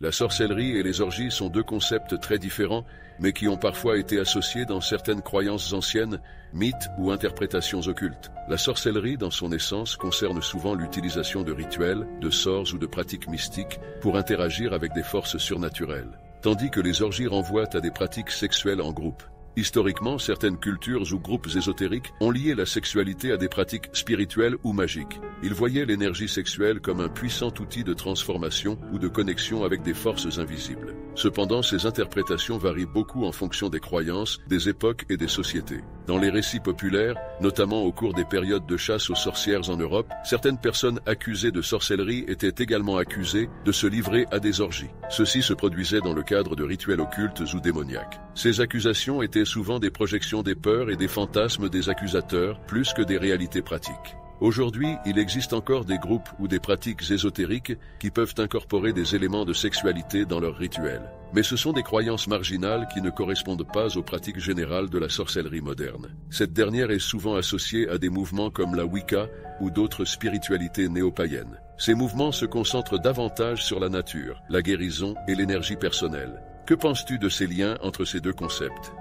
La sorcellerie et les orgies sont deux concepts très différents, mais qui ont parfois été associés dans certaines croyances anciennes, mythes ou interprétations occultes. La sorcellerie, dans son essence, concerne souvent l'utilisation de rituels, de sorts ou de pratiques mystiques pour interagir avec des forces surnaturelles, tandis que les orgies renvoient à des pratiques sexuelles en groupe. Historiquement, certaines cultures ou groupes ésotériques ont lié la sexualité à des pratiques spirituelles ou magiques. Ils voyaient l'énergie sexuelle comme un puissant outil de transformation ou de connexion avec des forces invisibles. Cependant, ces interprétations varient beaucoup en fonction des croyances, des époques et des sociétés. Dans les récits populaires, notamment au cours des périodes de chasse aux sorcières en Europe, certaines personnes accusées de sorcellerie étaient également accusées de se livrer à des orgies. Ceci se produisait dans le cadre de rituels occultes ou démoniaques. Ces accusations étaient souvent des projections des peurs et des fantasmes des accusateurs, plus que des réalités pratiques. Aujourd'hui, il existe encore des groupes ou des pratiques ésotériques qui peuvent incorporer des éléments de sexualité dans leurs rituels. Mais ce sont des croyances marginales qui ne correspondent pas aux pratiques générales de la sorcellerie moderne. Cette dernière est souvent associée à des mouvements comme la Wicca ou d'autres spiritualités néo-païennes. Ces mouvements se concentrent davantage sur la nature, la guérison et l'énergie personnelle. Que penses-tu de ces liens entre ces deux concepts ?